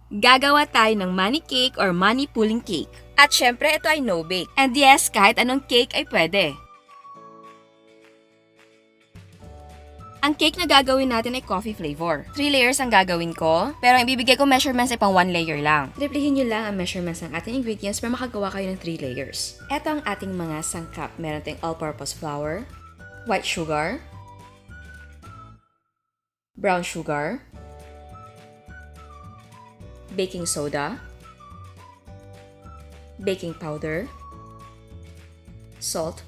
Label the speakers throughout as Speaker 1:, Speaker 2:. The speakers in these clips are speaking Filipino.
Speaker 1: Gagawa tayo ng money cake or money pulling cake. At syempre, ito ay no-bake. And yes, kahit anong cake ay pwede. Ang cake na gagawin natin ay coffee flavor. 3 layers ang gagawin ko, pero ang ibibigay ko measurements ay pang 1 layer lang. Triplihin nyo lang ang measurements ng ating ingredients para makagawa kayo ng 3 layers. Ito ang ating mga sangkap. Meron tayong all-purpose flour, white sugar, brown sugar, baking soda, baking powder, salt,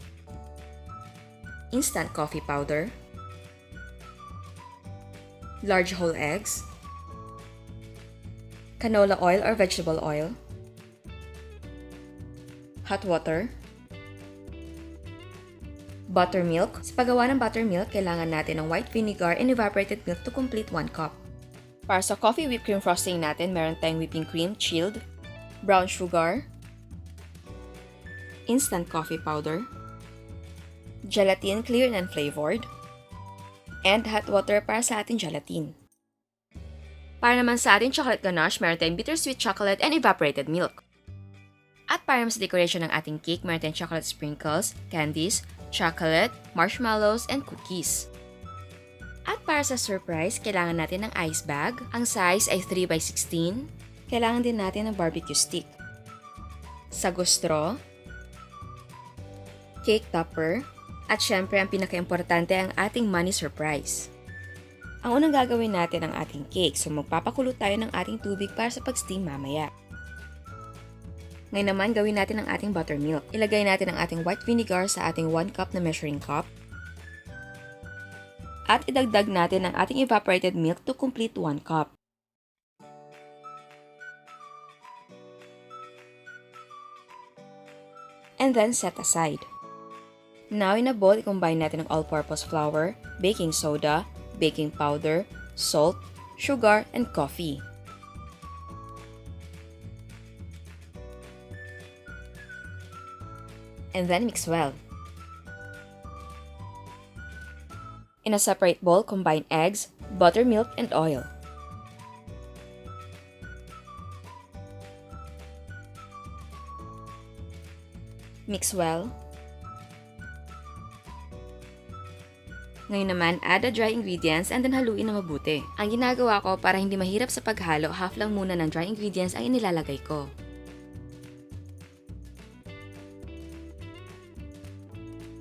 Speaker 1: instant coffee powder, large whole eggs, canola oil or vegetable oil, hot water, buttermilk. Sa paggawa ng buttermilk, kailangan natin ng white vinegar and evaporated milk to complete 1 cup. Para sa coffee whipped cream frosting natin, meron tayong whipping cream, chilled, brown sugar, instant coffee powder, gelatine clear and unflavored, and hot water para sa ating gelatin. Para naman sa ating chocolate ganache, meron tayong bittersweet chocolate and evaporated milk. At para naman sa decoration ng ating cake, meron tayong chocolate sprinkles, candies, chocolate, marshmallows, and cookies. At para sa surprise, kailangan natin ng ice bag. Ang size ay 3x16. Kailangan din natin ng barbecue stick, sago straw, cake topper, at syempre ang pinaka-importante ang ating money surprise. Ang unang gagawin natin ang ating cake, so magpapakulo tayo ng ating tubig para sa pag-steam mamaya. Ngayon naman, gawin natin ang ating buttermilk. Ilagay natin ang ating white vinegar sa ating 1 cup na measuring cup. At idagdag natin ang ating evaporated milk to complete 1 cup. And then set aside. Now in a bowl, i-combine natin ang all-purpose flour, baking soda, baking powder, salt, sugar, and coffee. And then mix well. In a separate bowl, combine eggs, buttermilk, and oil. Mix well. Ngayon naman, add the dry ingredients and then haluin na mabuti. Ang ginagawa ko para hindi mahirap sa paghalo, half lang muna ng dry ingredients ang inilalagay ko.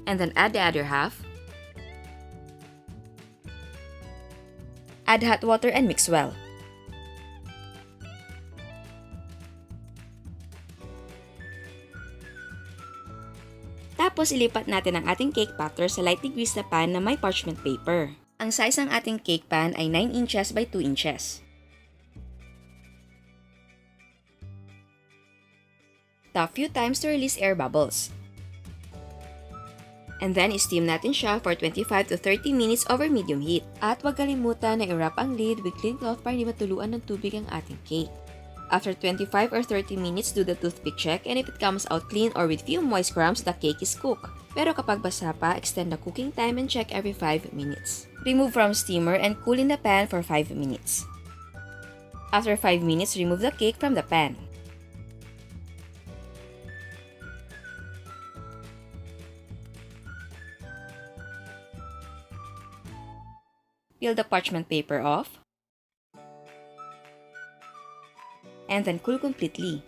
Speaker 1: And then add the other half. Add hot water and mix well. Tapos ilipat natin ang ating cake batter sa lightly greased na pan na may parchment paper. Ang size ng ating cake pan ay 9 inches by 2 inches. Tap few times to release air bubbles. And then, steam natin siya for 25 to 30 minutes over medium heat. At huwag kalimutan na i-wrap ang lid with clean cloth para hindi matuluan ng tubig ang ating cake. After 25 or 30 minutes, do the toothpick check, and if it comes out clean or with few moist crumbs, the cake is cooked. Pero kapag basa pa, extend the cooking time and check every 5 minutes. Remove from steamer and cool in the pan for 5 minutes. After 5 minutes, remove the cake from the pan. Peel the parchment paper off. And then cool completely.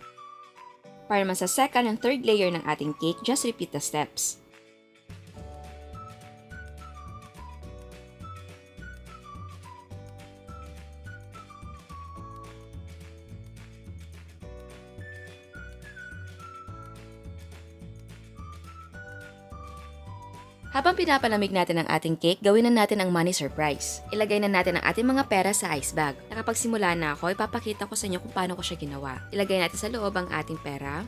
Speaker 1: Para naman sa second and third layer ng ating cake, just repeat the steps. Habang pinapalamig natin ang ating cake, gawin na natin ang money surprise. Ilagay na natin ang ating mga pera sa ice bag. Nakapagsimula na ako, ipapakita ko sa inyo kung paano ko siya ginawa. Ilagay natin sa loob ang ating pera.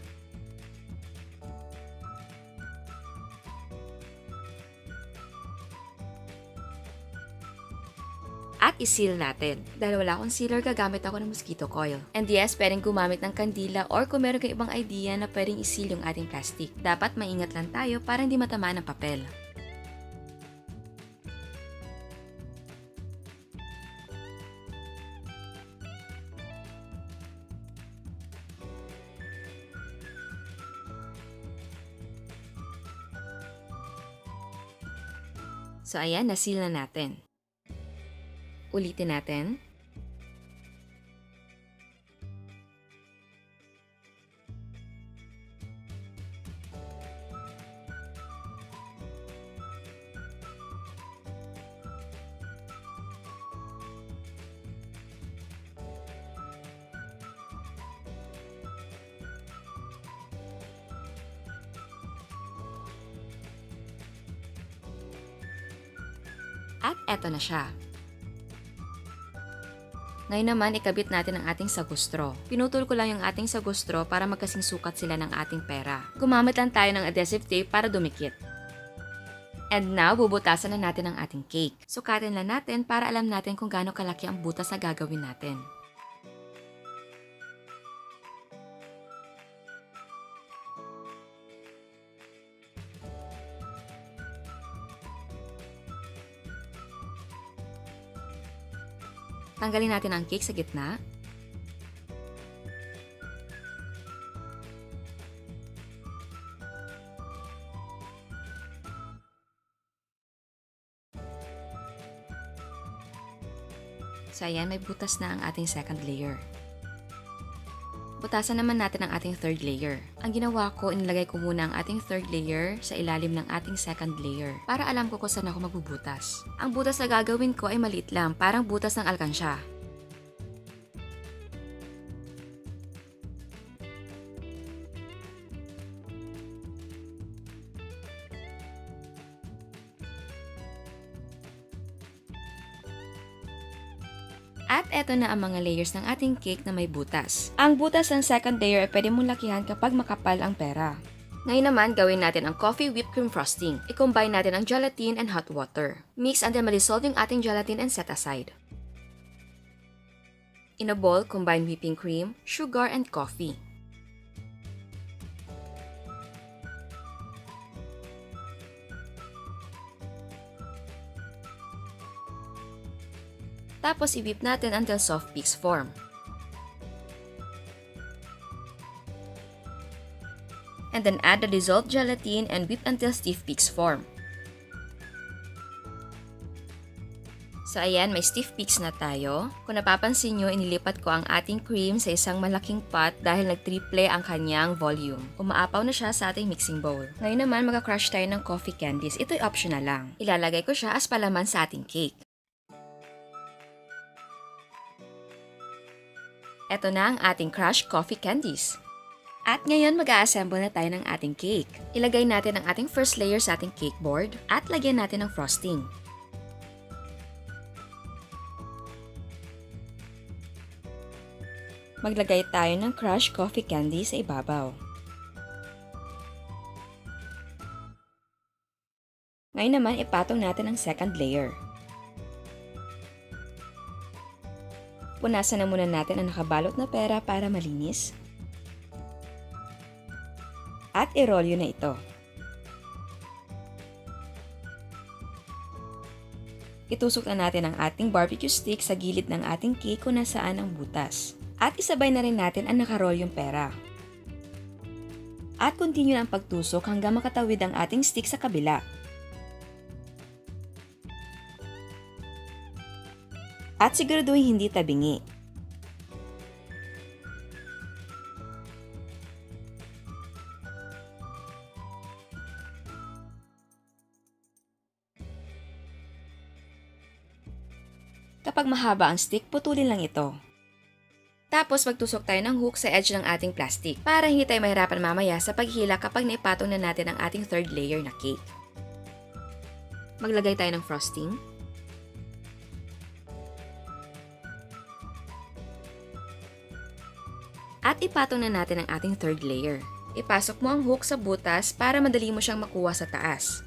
Speaker 1: At iseal natin. Dahil wala akong sealer, gagamit ako ng mosquito coil. And yes, pwedeng gumamit ng kandila or kung meron kang ibang idea na pwedeng iseal yung ating plastic. Dapat maingat lang tayo para hindi matamaan ng papel. So ayan, na-seal na natin. Ulitin natin. At eto na siya. Ngayon naman, ikabit natin ang ating sago straw. Pinutol ko lang yung ating sago straw para magkasing sukat sila ng ating pera. Gumamit lang tayo ng adhesive tape para dumikit. And now, bubutasan na natin ang ating cake. Sukatin lang natin para alam natin kung gaano kalaki ang butas na gagawin natin. Tanggalin natin ang cake sa gitna. So ayan, may butas na ang ating second layer. Butasan naman natin ang ating third layer. Ang ginawa ko, inilagay ko muna ang ating third layer sa ilalim ng ating second layer para alam ko kung saan ako magbubutas. Ang butas na gagawin ko ay maliit lang, parang butas ng alkansya. At eto na ang mga layers ng ating cake na may butas. Ang butas ng second layer ay pwede mong lakihan kapag makapal ang pera. Ngayon naman, gawin natin ang coffee whipped cream frosting. I-combine natin ang gelatin and hot water. Mix until ma-dissolve yung ating gelatin and set aside. In a bowl, combine whipping cream, sugar, and coffee. Tapos i-whip natin until soft peaks form. And then add the dissolved gelatin and whip until stiff peaks form. So ayan, may stiff peaks na tayo. Kung napapansin nyo, inilipat ko ang ating cream sa isang malaking pot dahil nag-triple ang kanyang volume. Umaapaw na siya sa ating mixing bowl. Ngayon naman, mag-crush tayo ng coffee candies. Ito'y optional lang. Ilalagay ko siya as palaman sa ating cake. Ito na ang ating crushed coffee candies. At ngayon, mag-a-assemble na tayo ng ating cake. Ilagay natin ang ating first layer sa ating cake board at lagyan natin ng frosting. Maglagay tayo ng crushed coffee candy sa ibabaw. Ngayon naman, ipatong natin ang second layer. Punasan na muna natin ang nakabalot na pera para malinis. At i-rolyo na ito. Itusok na natin ang ating barbecue stick sa gilid ng ating cake kung nasaan ang butas. At isabay na rin natin ang nakarolyong pera. At continue ang pagtusok hanggang makatawid ang ating stick sa kabila. At siguraduhin hindi tabingi. Kapag mahaba ang stick, putulin lang ito. Tapos magtusok tayo ng hook sa edge ng ating plastic para hindi tayo mahirapan mamaya sa paghila kapag naipatong na natin ang ating third layer na cake. Maglagay tayo ng frosting. At ipatong na natin ang ating third layer. Ipasok mo ang hook sa butas para madali mo siyang makuha sa taas.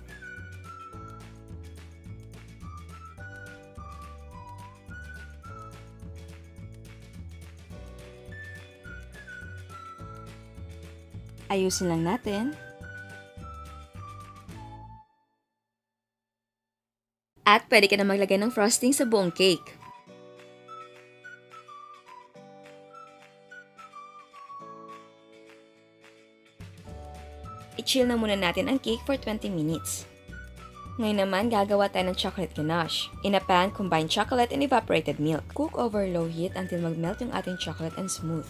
Speaker 1: Ayusin lang natin. At pwede ka na maglagay ng frosting sa buong cake. I-chill na muna natin ang cake for 20 minutes. Ngayon naman, gagawa tayo ng chocolate ganache. In a pan, combine chocolate and evaporated milk. Cook over low heat until mag-melt yung ating chocolate and smooth.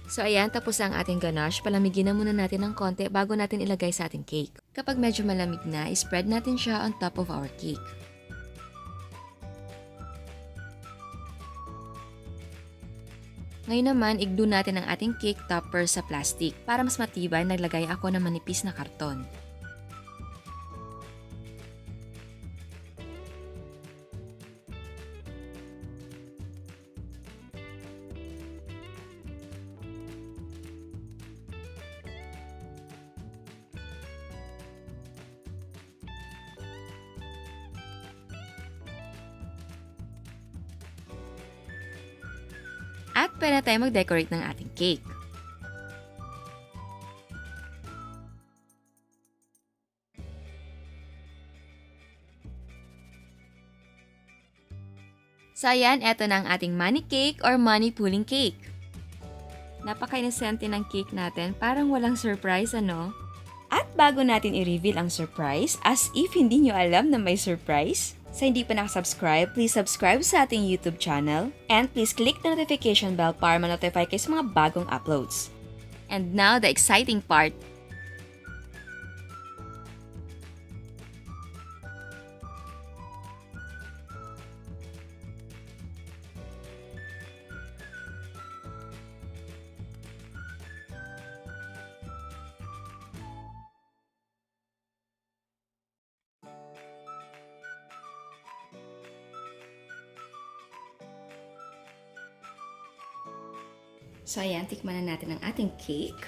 Speaker 1: So ayan, tapos ang ating ganache. Palamigin na muna natin ng konti bago natin ilagay sa ating cake. Kapag medyo malamig na, spread natin siya on top of our cake. Ngayon naman, i-glue natin ang ating cake topper sa plastic. Para mas matibay, naglagay ako ng manipis na karton. At pwede na tayo mag-decorate ng ating cake. So ayan, eto na ang ating money cake or money pulling cake. Napaka-inosente ng cake natin, parang walang surprise ano? At bago natin i-reveal ang surprise, as if hindi nyo alam na may surprise, sa hindi pa nakasubscribe, please subscribe sa ating YouTube channel and please click the notification bell para ma-notify kayo sa mga bagong uploads. And now, the exciting part. So ayan, tikman na natin ang ating cake.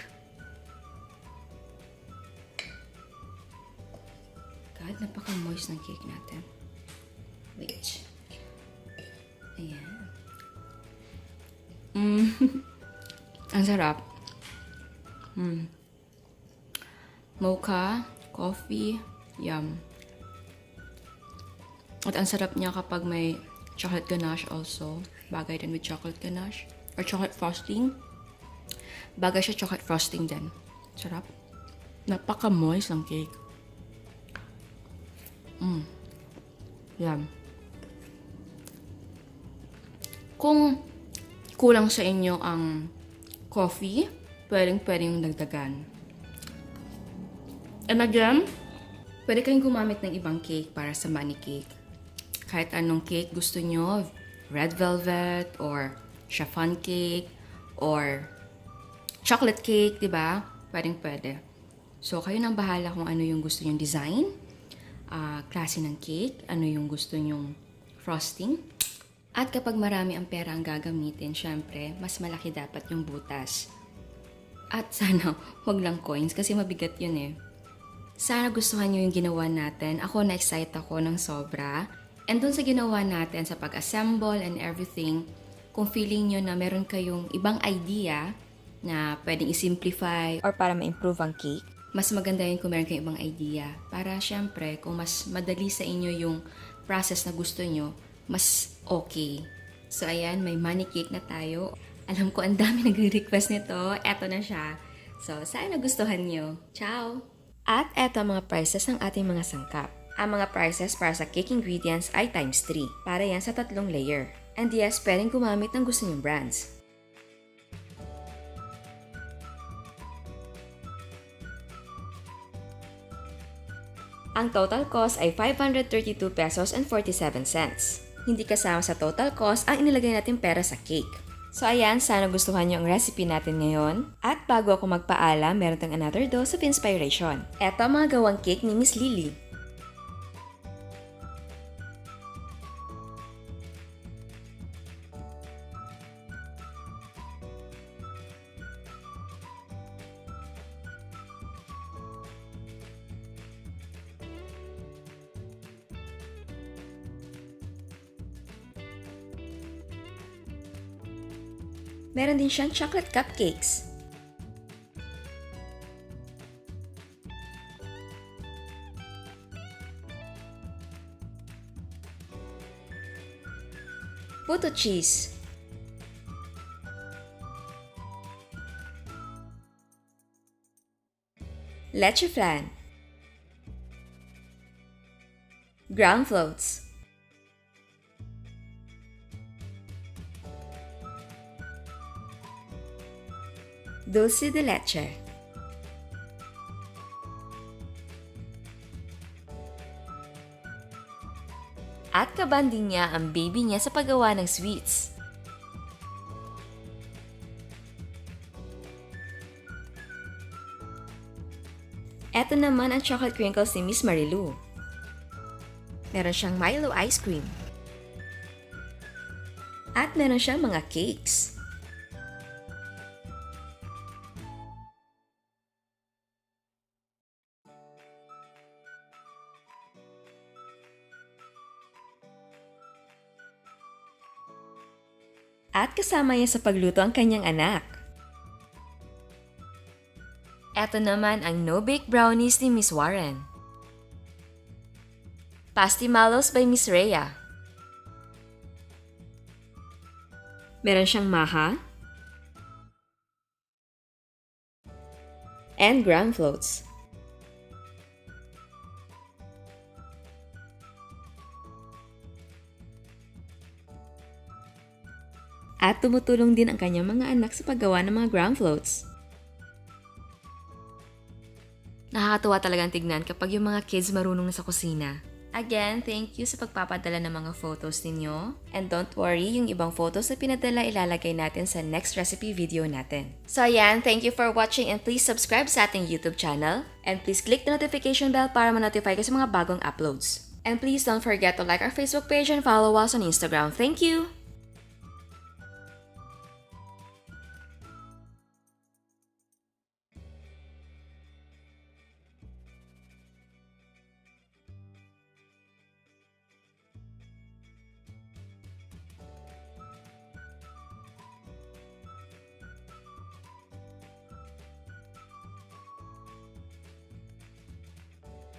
Speaker 1: God, napaka-moist ng cake natin. Wait. Ayan. Ang sarap. Mocha, coffee, yum. At ang sarap niya kapag may chocolate ganache also. Bagay din with chocolate ganache. Or chocolate frosting. Bagay siya chocolate frosting din. Sarap. Napaka-moist ng cake. Yum. Kung kulang sa inyo ang coffee, pwedeng yung dagdagan. And again, pwede kayong gumamit ng ibang cake para sa money cake. Kahit anong cake gusto nyo, red velvet, or chiffon cake, or chocolate cake, diba? Pwede. So, kayo nang bahala kung ano yung gusto nyong design, klase ng cake, ano yung gusto nyong frosting. At kapag marami ang pera ang gagamitin, syempre, mas malaki dapat yung butas. At sana, wag lang coins kasi mabigat yun eh. Sana gustuhan nyo yung ginawa natin. Ako, na-excite ako ng sobra. And dun sa ginawa natin, sa pag-assemble and everything, kung feeling nyo na meron kayong ibang idea na pwedeng i-simplify or para ma-improve ang cake, mas maganda yun kung meron kayong ibang idea. Para syempre, kung mas madali sa inyo yung process na gusto nyo, mas okay. So ayan, may money cake na tayo. Alam ko ang dami nagre-request nito. Eto na siya. So sana gustuhan nyo. Ciao! At eto ang mga prices ng ating mga sangkap. Ang mga prices para sa cake ingredients ay times 3. Para yan sa 3 layer. And yes, pwedeng gumamit ng gusto nyong brands. Ang total cost ay 532 pesos and 47 cents. Hindi kasama sa total cost ang inilagay natin pera sa cake. So ayan, sana gustuhan nyo ang recipe natin ngayon. At bago ako magpaalam, meron tayong another dose of inspiration. Eto ang mga gawang cake ni Miss Lily. Meron din siyang chocolate cupcakes. Puto cheese. Leche flan. ground floats, dulce de leche, at kabanding niya ang baby niya sa paggawa ng sweets. Eto naman ang chocolate crinkles ni Miss Marilu. Meron siyang Milo ice cream. At meron siyang mga cakes. At kasama niya sa pagluto ang kanyang anak. Eto naman ang no-bake brownies ni Miss Warren. Marshmallows by Miss Rhea. Meron siyang maha and ground floats. At tumutulong din ang kanyang mga anak sa paggawa ng mga ground floats. Nakakatuwa talagang tignan kapag yung mga kids marunong na sa kusina. Again, thank you sa pagpapadala ng mga photos ninyo. And don't worry, yung ibang photos na pinadala ilalagay natin sa next recipe video natin. So ayan, thank you for watching and please subscribe sa ating YouTube channel. And please click the notification bell para ma-notify ka sa mga bagong uploads. And please don't forget to like our Facebook page and follow us on Instagram. Thank you!